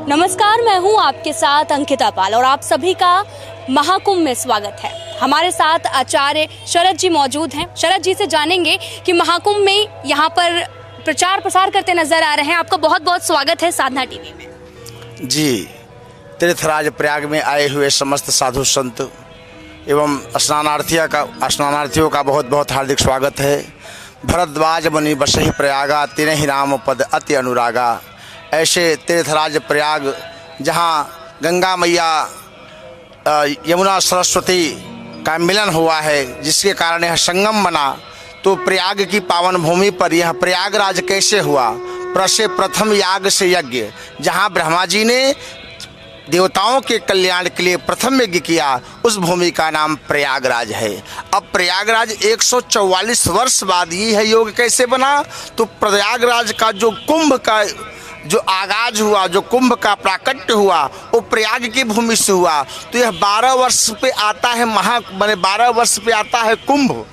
नमस्कार, मैं हूं आपके साथ अंकिता पाल और आप सभी का महाकुंभ में स्वागत है। हमारे साथ आचार्य शरद जी मौजूद हैं। शरद जी से जानेंगे कि महाकुंभ में यहाँ पर प्रचार प्रसार करते नजर आ रहे हैं। आपका बहुत बहुत स्वागत है साधना टीवी में। जी, तीर्थराज प्रयाग में आए हुए समस्त साधु संत एवं स्नानार्थियों का बहुत बहुत हार्दिक स्वागत है। भरद्वाज मुनि बसहि प्रयागा, तिनहि राम पद अति अनुरागा। ऐसे तीर्थराज प्रयाग जहाँ गंगा मैया यमुना सरस्वती का मिलन हुआ है, जिसके कारण यह संगम बना, तो प्रयाग की पावन भूमि पर यह प्रयागराज कैसे हुआ? प्रथम याग से यज्ञ, जहाँ ब्रह्मा जी ने देवताओं के कल्याण के लिए प्रथम यज्ञ किया, उस भूमि का नाम प्रयागराज है। अब प्रयागराज 144 वर्ष बाद ये है योग कैसे बना? तो प्रयागराज का जो कुंभ का जो आगाज हुआ, जो कुंभ का प्राकट्य हुआ, वो प्रयाग की भूमि से हुआ। तो यह 12 वर्ष पे आता है 12 वर्ष पे आता है कुंभ।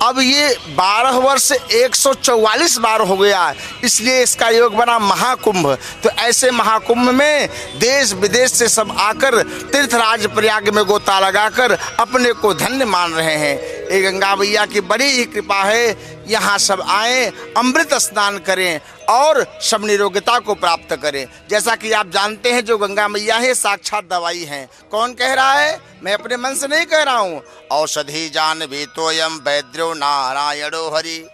अब ये 12 वर्ष 144 बार हो गया, इसलिए इसका योग बना महाकुंभ। तो ऐसे महाकुंभ में देश विदेश से सब आकर तीर्थराज प्रयाग में गोता लगाकर अपने को धन्य मान रहे हैं। ये गंगा मैया की बड़ी ही कृपा है। यहाँ सब आएं, अमृत स्नान करें और सब निरोगता को प्राप्त करें। जैसा कि आप जानते हैं, जो गंगा मैया है साक्षात दवाई हैं। कौन कह रहा है? मैं अपने मन से नहीं कह रहा हूँ। औषधि जानवी तोयम वैद्यो नारायणो हरि।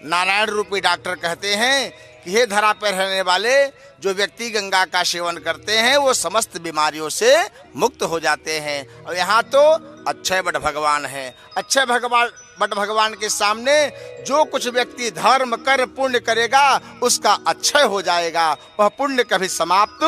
नारायण रूपी डॉक्टर कहते हैं कि हे धरा पर रहने वाले, जो व्यक्ति गंगा का सेवन करते हैं वो समस्त बीमारियों से मुक्त हो जाते हैं। और यहाँ तो अक्षय बट भगवान है। अक्षय बट भगवान के सामने जो कुछ व्यक्ति धर्म कर पुण्य करेगा उसका अक्षय हो जाएगा। वह पुण्य कभी समाप्त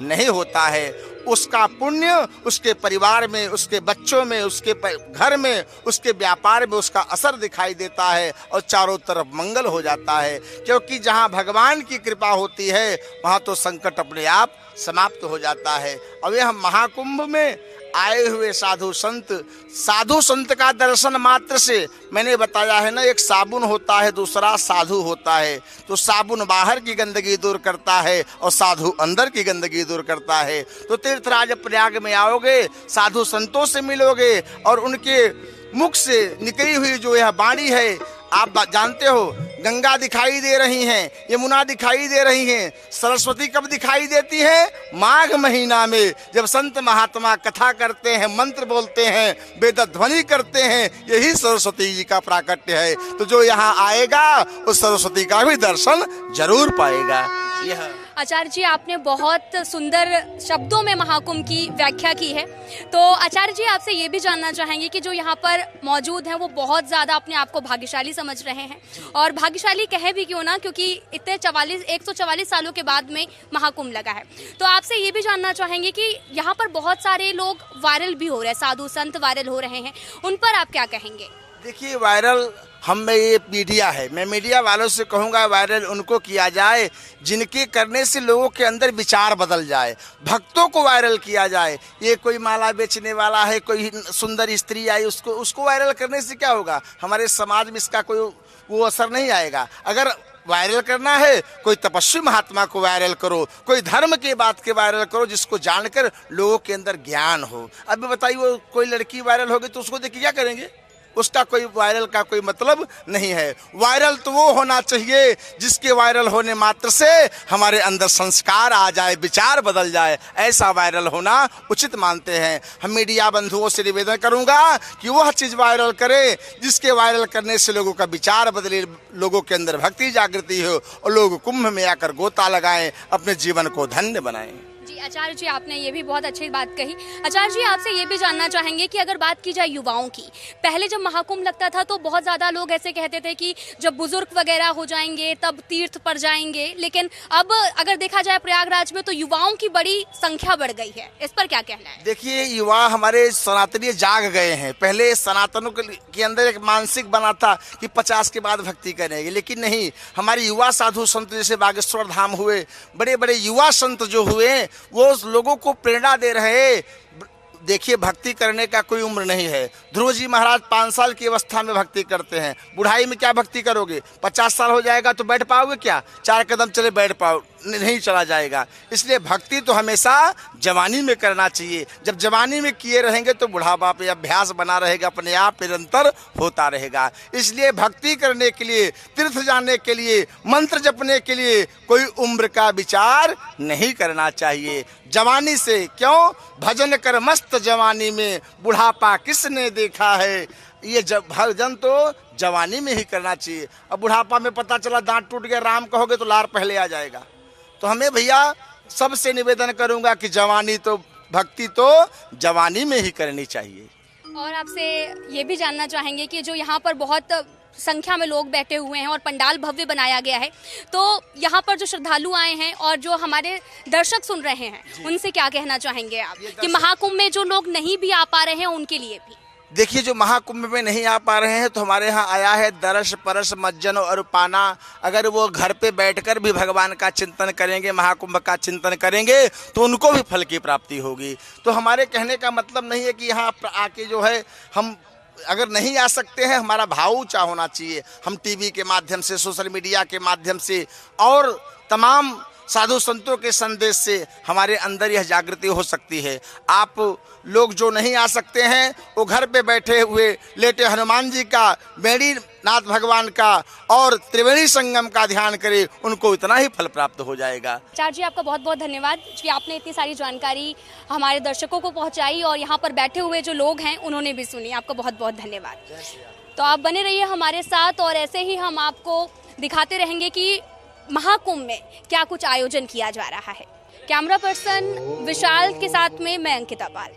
नहीं होता है। उसका पुण्य उसके परिवार में, उसके बच्चों में, उसके घर में, उसके व्यापार में उसका असर दिखाई देता है और चारों तरफ मंगल हो जाता है। क्योंकि जहाँ भगवान की कृपा होती है वहाँ तो संकट अपने आप समाप्त हो जाता है। अब यह महाकुंभ में आए हुए साधु संत का दर्शन मात्र से, मैंने बताया है ना, एक साबुन होता है, दूसरा साधु होता है। तो साबुन बाहर की गंदगी दूर करता है और साधु अंदर की गंदगी दूर करता है। तो तीर्थराज प्रयाग में आओगे, साधु संतों से मिलोगे और उनके मुख से निकली हुई जो यह वाणी है, आप जानते हो, गंगा दिखाई दे रही हैं, यमुना दिखाई दे रही हैं, सरस्वती कब दिखाई देती है? माघ महीना में, जब संत महात्मा कथा करते हैं, मंत्र बोलते हैं, वेद ध्वनि करते हैं, यही सरस्वती जी का प्राकट्य है। तो जो यहाँ आएगा उस सरस्वती का भी दर्शन जरूर पाएगा। यह आचार्य जी, आपने बहुत सुंदर शब्दों में महाकुंभ की व्याख्या की है। तो आचार्य जी, आपसे ये भी जानना चाहेंगे कि जो यहाँ पर मौजूद हैं वो बहुत ज़्यादा अपने आप को भाग्यशाली समझ रहे हैं, और भाग्यशाली कहे भी क्यों ना, क्योंकि इतने 144 सालों के बाद में महाकुंभ लगा है। तो आपसे ये भी जानना चाहेंगे कि यहाँ पर बहुत सारे लोग वायरल भी हो रहे हैं, साधु संत वायरल हो रहे हैं, उन पर आप क्या कहेंगे? देखिए, वायरल में ये मीडिया है, मैं मीडिया वालों से कहूँगा वायरल उनको किया जाए जिनके करने से लोगों के अंदर विचार बदल जाए। भक्तों को वायरल किया जाए। ये कोई माला बेचने वाला है, कोई सुंदर स्त्री आई, उसको वायरल करने से क्या होगा? हमारे समाज में इसका कोई वो असर नहीं आएगा। अगर वायरल करना है, कोई तपस्वी महात्मा को वायरल करो, कोई धर्म के बात के वायरल करो जिसको जानकर लोगों के अंदर ज्ञान हो। अभी बताइए, वो कोई लड़की वायरल होगी तो उसको देख के क्या करेंगे? उसका कोई वायरल का कोई मतलब नहीं है। वायरल तो वो होना चाहिए जिसके वायरल होने मात्र से हमारे अंदर संस्कार आ जाए, विचार बदल जाए। ऐसा वायरल होना उचित मानते हैं। हम मीडिया बंधुओं से निवेदन करूंगा कि वह चीज़ वायरल करे जिसके वायरल करने से लोगों का विचार बदले, लोगों के अंदर भक्ति जागृति हो और लोग कुंभ में आकर गोता लगाएं, अपने जीवन को धन्य बनाएं। आचार्य जी, आपने ये भी बहुत अच्छी बात कही। आचार्य जी, आपसे ये भी जानना चाहेंगे कि अगर बात की जाए युवाओं की, पहले जब महाकुंभ लगता था तो बहुत ज़्यादा लोग ऐसे कहते थे कि जब बुजुर्ग वगैरह हो जाएंगे तब तीर्थ पर जाएंगे, लेकिन अब अगर देखा जाए प्रयागराज में तो युवाओं की बड़ी संख्या बढ़ गई है। इस पर क्या कहना है? देखिए, युवा हमारे सनातनी जाग गए हैं। पहले सनातनों के अंदर एक मानसिक बना था कि 50 के बाद भक्ति करेंगे, लेकिन नहीं। हमारे युवा साधु संत जैसे बागेश्वर धाम हुए, बड़े बड़े युवा संत जो हुए वो लोगों को प्रेरणा दे रहे। देखिए, भक्ति करने का कोई उम्र नहीं है। ध्रुव जी महाराज 5 साल की अवस्था में भक्ति करते हैं। बुढ़ाई में क्या भक्ति करोगे? 50 साल हो जाएगा तो बैठ पाओगे क्या? 4 कदम चले बैठ नहीं चला जाएगा। इसलिए भक्ति तो हमेशा जवानी में करना चाहिए। जब जवानी में किए रहेंगे तो बुढ़ापा पे अभ्यास बना रहेगा, अपने आप निरंतर होता रहेगा। इसलिए भक्ति करने के लिए, तीर्थ जाने के लिए, मंत्र जपने के लिए कोई उम्र का विचार नहीं करना चाहिए। जवानी से क्यों, भजन कर मस्त जवानी में, बुढ़ापा किसने देखा है। ये भजन तो जवानी में ही करना चाहिए। अब बुढ़ापा में पता चला दांत टूट गया, राम कहोगे तो लार पहले आ जाएगा। तो हमें भैया सबसे निवेदन करूंगा कि जवानी तो, भक्ति तो जवानी में ही करनी चाहिए। और आपसे ये भी जानना चाहेंगे कि जो यहाँ पर बहुत संख्या में लोग बैठे हुए हैं और पंडाल भव्य बनाया गया है, तो यहाँ पर जो श्रद्धालु आए हैं और जो हमारे दर्शक सुन रहे हैं, उनसे क्या कहना चाहेंगे आप कि महाकुंभ में जो लोग नहीं भी आ पा रहे हैं उनके लिए भी? देखिए, जो महाकुंभ में नहीं आ पा रहे हैं तो हमारे यहाँ आया है दरस परस मज्जन और पाना। अगर वो घर पे बैठकर भी भगवान का चिंतन करेंगे, महाकुंभ का चिंतन करेंगे, तो उनको भी फल की प्राप्ति होगी। तो हमारे कहने का मतलब नहीं है कि यहाँ आके जो है हम अगर नहीं आ सकते हैं, हमारा भाव ऊंचा होना चाहिए। हम टीवी के माध्यम से, सोशल मीडिया के माध्यम से और तमाम साधु संतों के संदेश से हमारे अंदर यह जागृति हो सकती है। आप लोग जो नहीं आ सकते हैं वो घर पे बैठे हुए लेटे हनुमान जी का, बेड़ी नाथ भगवान का और त्रिवेणी संगम का ध्यान करें, उनको इतना ही फल प्राप्त हो जाएगा। आचार्य जी, आपका बहुत बहुत धन्यवाद कि आपने इतनी सारी जानकारी हमारे दर्शकों को पहुंचाई और यहाँ पर बैठे हुए जो लोग हैं उन्होंने भी सुनी। आपका बहुत बहुत धन्यवाद। तो आप बने रहिए हमारे साथ और ऐसे ही हम आपको दिखाते रहेंगे कि महाकुंभ में क्या कुछ आयोजन किया जा रहा है। कैमरा पर्सन विशाल के साथ में मैं अंकिता पाल।